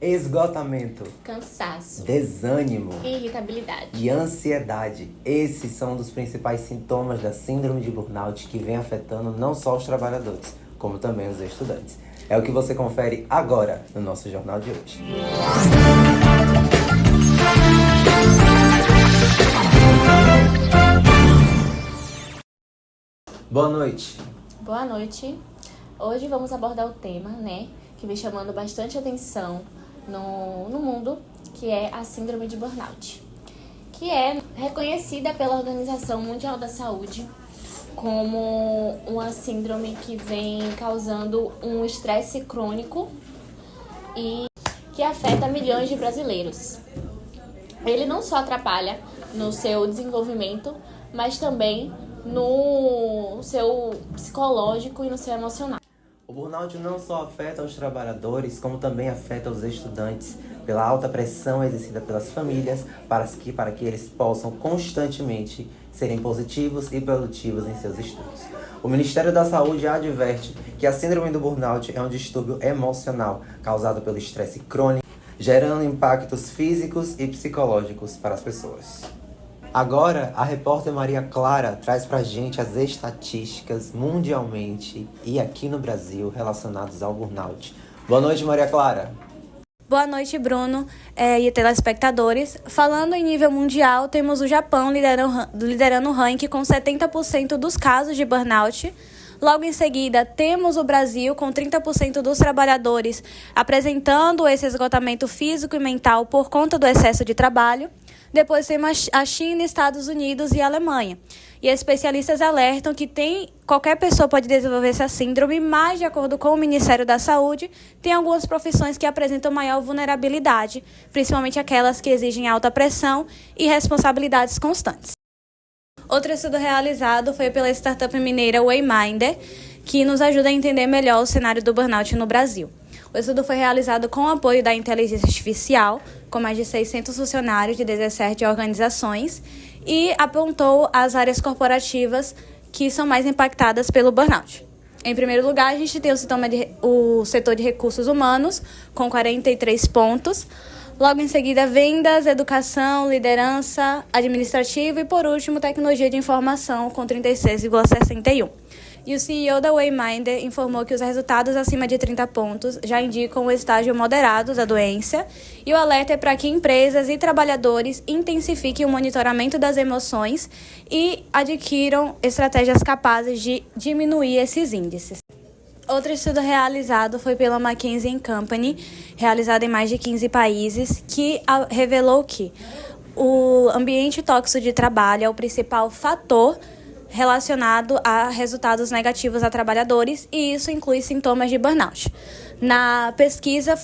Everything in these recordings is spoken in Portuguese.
esgotamento, cansaço, desânimo irritabilidade e ansiedade. Esses são um dos principais sintomas da síndrome de burnout que vem afetando não só os trabalhadores, como também os estudantes. É o que você confere agora no nosso jornal de hoje. Boa noite. Boa noite. Hoje vamos abordar o tema, que vem chamando bastante atenção no mundo, que é a síndrome de burnout, que é reconhecida pela Organização Mundial da Saúde como uma síndrome que vem causando um estresse crônico e que afeta milhões de brasileiros. Ele não só atrapalha no seu desenvolvimento, mas também no seu psicológico e no seu emocional. O burnout não só afeta os trabalhadores, como também afeta os estudantes, pela alta pressão exercida pelas famílias para que eles possam constantemente serem positivos e produtivos em seus estudos. O Ministério da Saúde adverte que a síndrome do burnout é um distúrbio emocional causado pelo estresse crônico, gerando impactos físicos e psicológicos para as pessoas. Agora, a repórter Maria Clara traz pra gente as estatísticas mundialmente e aqui no Brasil relacionadas ao burnout. Boa noite, Maria Clara. Boa noite, Bruno e telespectadores. Falando em nível mundial, temos o Japão liderando o ranking com 70% dos casos de burnout. Logo em seguida, temos o Brasil com 30% dos trabalhadores apresentando esse esgotamento físico e mental por conta do excesso de trabalho. Depois temos a China, Estados Unidos e a Alemanha. E especialistas alertam que qualquer pessoa pode desenvolver essa síndrome, mas, de acordo com o Ministério da Saúde, tem algumas profissões que apresentam maior vulnerabilidade, principalmente aquelas que exigem alta pressão e responsabilidades constantes. Outro estudo realizado foi pela startup mineira Wayminder, que nos ajuda a entender melhor o cenário do burnout no Brasil. O estudo foi realizado com o apoio da inteligência artificial, com mais de 600 funcionários de 17 organizações, e apontou as áreas corporativas que são mais impactadas pelo burnout. Em primeiro lugar, a gente tem o setor de recursos humanos, com 43 pontos. Logo em seguida, vendas, educação, liderança, administrativo e, por último, tecnologia de informação, com 36,61. E o CEO da Wayminder informou que os resultados acima de 30 pontos já indicam o estágio moderado da doença, e o alerta é para que empresas e trabalhadores intensifiquem o monitoramento das emoções e adquiram estratégias capazes de diminuir esses índices. Outro estudo realizado foi pela McKinsey & Company, realizado em mais de 15 países, que revelou que o ambiente tóxico de trabalho é o principal fator relacionado a resultados negativos a trabalhadores, e isso inclui sintomas de burnout. Na pesquisa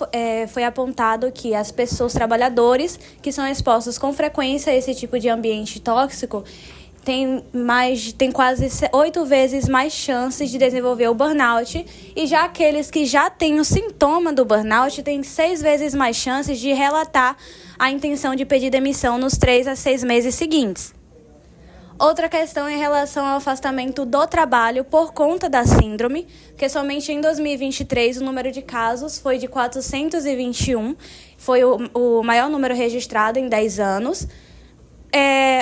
foi apontado que os trabalhadores que são expostos com frequência a esse tipo de ambiente tóxico têm quase 8 vezes mais chances de desenvolver o burnout, e já aqueles que já têm o sintoma do burnout têm 6 vezes mais chances de relatar a intenção de pedir demissão nos 3 a 6 meses seguintes. Outra questão em relação ao afastamento do trabalho por conta da síndrome, que somente em 2023 o número de casos foi de 421, foi o maior número registrado em 10 anos.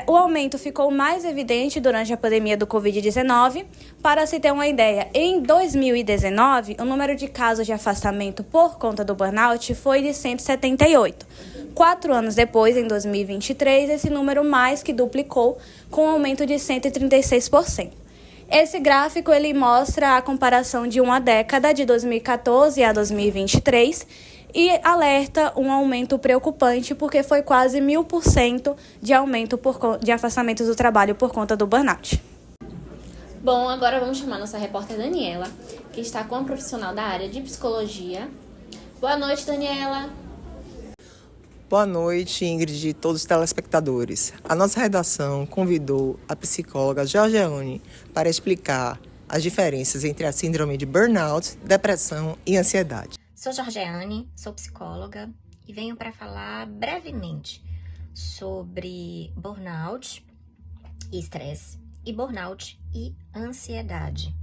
O aumento ficou mais evidente durante a pandemia do Covid-19. Para se ter uma ideia, em 2019, o número de casos de afastamento por conta do burnout foi de 178. 4 anos depois, em 2023, esse número mais que duplicou, com um aumento de 136%. Esse gráfico ele mostra a comparação de uma década, de 2014 a 2023, e alerta um aumento preocupante, porque foi quase 1000% de aumento de afastamentos do trabalho por conta do burnout. Bom, agora vamos chamar nossa repórter Daniela, que está com uma profissional da área de psicologia. Boa noite, Daniela. Boa noite, Ingrid e todos os telespectadores. A nossa redação convidou a psicóloga Georgiane para explicar as diferenças entre a síndrome de burnout, depressão e ansiedade. Sou Georgiane, sou psicóloga e venho para falar brevemente sobre burnout e estresse, e burnout e ansiedade.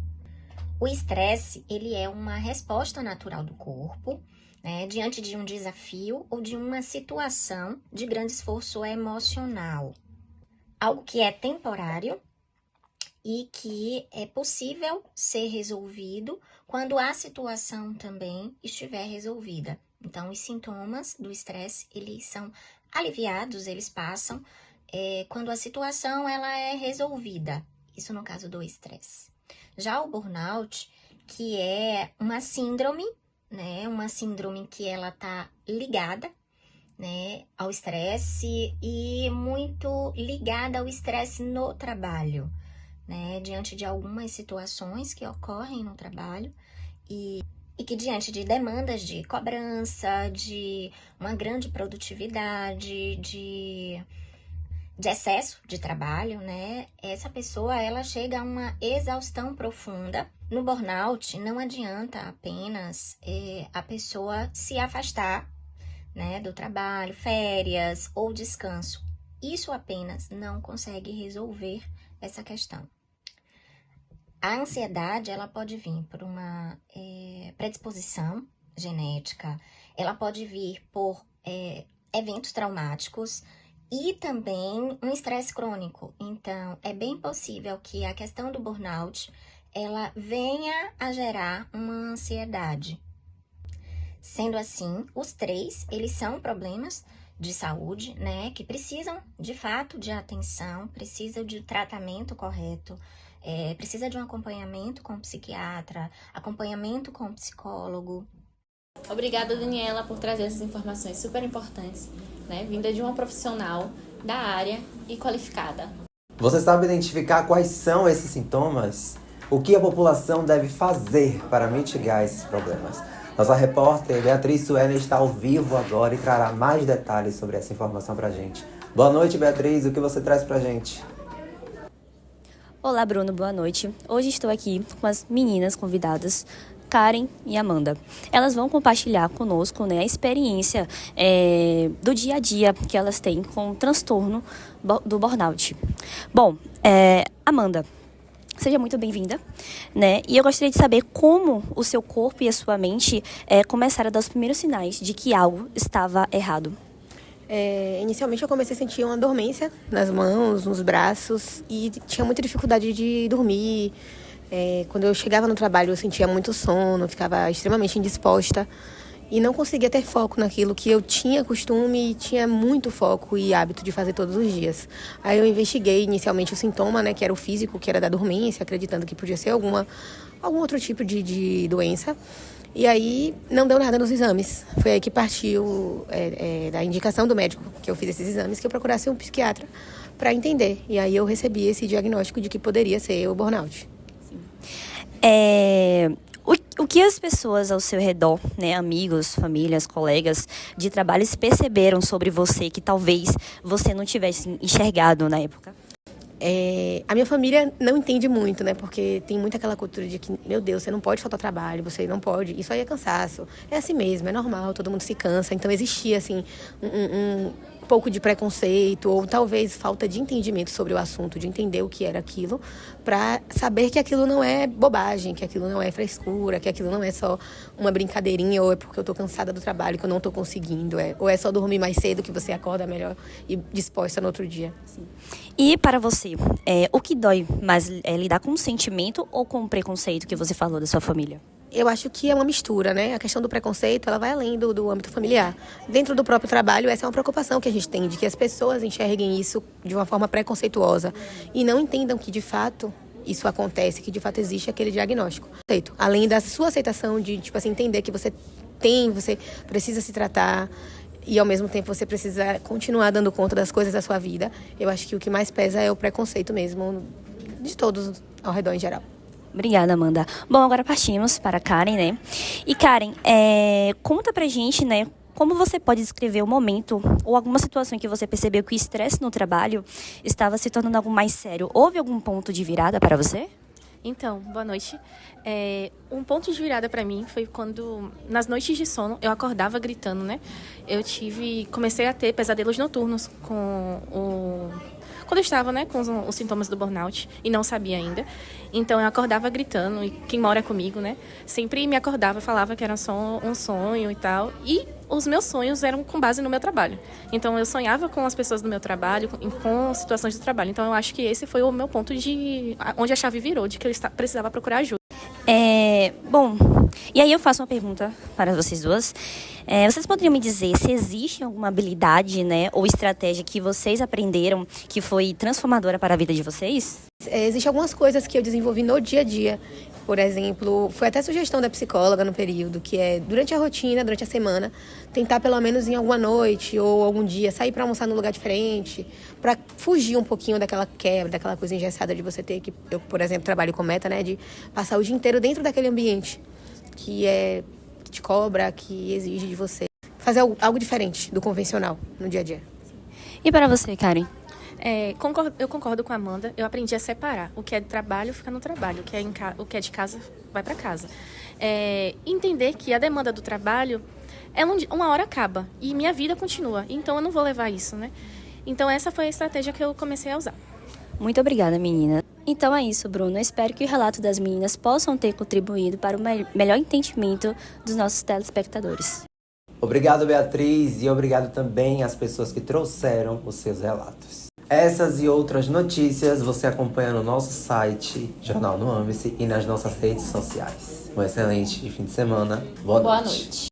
O estresse, ele é uma resposta natural do corpo né, diante de um desafio ou de uma situação de grande esforço emocional. Algo que é temporário e que é possível ser resolvido quando a situação também estiver resolvida. Então, os sintomas do estresse, eles são aliviados, eles passam quando a situação ela é resolvida. Isso no caso do estresse. Já o burnout, que é uma síndrome, né, uma síndrome que ela está ligada, né, ao estresse e muito ligada ao estresse no trabalho, né, diante de algumas situações que ocorrem no trabalho e que diante de demandas de cobrança, de uma grande produtividade, de excesso de trabalho, né? Essa pessoa, ela chega a uma exaustão profunda. No burnout, não adianta apenas a pessoa se afastar, né, do trabalho, férias ou descanso. Isso apenas não consegue resolver essa questão. A ansiedade, ela pode vir por uma predisposição genética, ela pode vir por eventos traumáticos, e também um estresse crônico. Então, é bem possível que a questão do burnout, ela venha a gerar uma ansiedade. Sendo assim, os três, eles são problemas de saúde, né, que precisam, de fato, de atenção, precisam de tratamento correto, precisa de um acompanhamento com o psiquiatra, acompanhamento com o psicólogo. Obrigada, Daniela, por trazer essas informações super importantes, né, vinda de uma profissional da área e qualificada. Você sabe identificar quais são esses sintomas? O que a população deve fazer para mitigar esses problemas? Nossa repórter Beatriz Suene está ao vivo agora e trará mais detalhes sobre essa informação pra gente. Boa noite, Beatriz. O que você traz pra gente? Olá, Bruno. Boa noite. Hoje estou aqui com as meninas convidadas, Karen e Amanda. Elas vão compartilhar conosco, né, a experiência do dia a dia que elas têm com o transtorno do burnout. Bom, Amanda, seja muito bem-vinda, né? E eu gostaria de saber como o seu corpo e a sua mente começaram a dar os primeiros sinais de que algo estava errado. Inicialmente eu comecei a sentir uma dormência nas mãos, nos braços e tinha muita dificuldade de dormir. Quando eu chegava no trabalho eu sentia muito sono, ficava extremamente indisposta e não conseguia ter foco naquilo que eu tinha costume e tinha muito foco e hábito de fazer todos os dias. Aí eu investiguei inicialmente o sintoma, né, que era o físico, que era da dormência, acreditando que podia ser algum outro tipo de doença. E aí não deu nada nos exames. Foi aí que partiu da indicação do médico que eu fiz esses exames, que eu procurasse um psiquiatra para entender. E aí eu recebi esse diagnóstico de que poderia ser o burnout. O que as pessoas ao seu redor, né, amigos, famílias, colegas de trabalho perceberam sobre você que talvez você não tivesse enxergado na época? A minha família não entende muito, né? Porque tem muito aquela cultura de que, meu Deus, você não pode faltar trabalho, você não pode. Isso aí é cansaço. É assim mesmo, é normal, todo mundo se cansa. Então existia, assim, um pouco de preconceito ou talvez falta de entendimento sobre o assunto, de entender o que era aquilo, para saber que aquilo não é bobagem, que aquilo não é frescura, que aquilo não é só uma brincadeirinha ou é porque eu tô cansada do trabalho que eu não tô conseguindo, ou é só dormir mais cedo que você acorda melhor e disposta no outro dia. Sim. E para você, o que dói mais é lidar com o sentimento ou com o preconceito que você falou da sua família? Eu acho que é uma mistura, né? A questão do preconceito, ela vai além do âmbito familiar. Dentro do próprio trabalho, essa é uma preocupação que a gente tem, de que as pessoas enxerguem isso de uma forma preconceituosa e não entendam que, de fato, isso acontece, que, de fato, existe aquele diagnóstico. Além da sua aceitação de, tipo assim, entender que você precisa se tratar e, ao mesmo tempo, você precisa continuar dando conta das coisas da sua vida, eu acho que o que mais pesa é o preconceito mesmo, de todos ao redor em geral. Obrigada, Amanda. Bom, agora partimos para a Karen, né? E Karen, conta pra gente, né, como você pode descrever o momento ou alguma situação em que você percebeu que o estresse no trabalho estava se tornando algo mais sério. Houve algum ponto de virada para você? Então, boa noite. Um ponto de virada para mim foi quando, nas noites de sono, eu acordava gritando, né? Comecei a ter pesadelos noturnos com quando eu estava, né, com os sintomas do burnout e não sabia ainda. Então eu acordava gritando, e quem mora comigo, né, sempre me acordava, falava que era só um sonho e tal. E os meus sonhos eram com base no meu trabalho. Então eu sonhava com as pessoas do meu trabalho, com situações de trabalho. Então eu acho que esse foi o meu ponto de onde a chave virou, de que eu precisava procurar ajuda. Bom, e aí eu faço uma pergunta para vocês duas. Vocês poderiam me dizer se existe alguma habilidade, né, ou estratégia que vocês aprenderam que foi transformadora para a vida de vocês? Existem algumas coisas que eu desenvolvi no dia a dia. Por exemplo, foi até sugestão da psicóloga no período, que é, durante a rotina, durante a semana, tentar pelo menos em alguma noite ou algum dia sair para almoçar num lugar diferente, para fugir um pouquinho daquela quebra, daquela coisa engessada de você ter que, eu, por exemplo, trabalho com meta, né, de passar o dia inteiro dentro daquele ambiente que te cobra, que exige de você fazer algo diferente do convencional no dia a dia. E para você, Karen? Eu concordo com a Amanda. Eu aprendi a separar. O que é de trabalho, fica no trabalho. O que é de casa, vai para casa. Entender que a demanda do trabalho, uma hora acaba. E minha vida continua. Então, eu não vou levar isso, né? Então, essa foi a estratégia que eu comecei a usar. Muito obrigada, menina. Então é isso, Bruno. Eu espero que o relato das meninas possam ter contribuído para o melhor entendimento dos nossos telespectadores. Obrigado, Beatriz, e obrigado também às pessoas que trouxeram os seus relatos. Essas e outras notícias você acompanha no nosso site, Jornal no Âmbice, e nas nossas redes sociais. Um excelente fim de semana. Boa noite.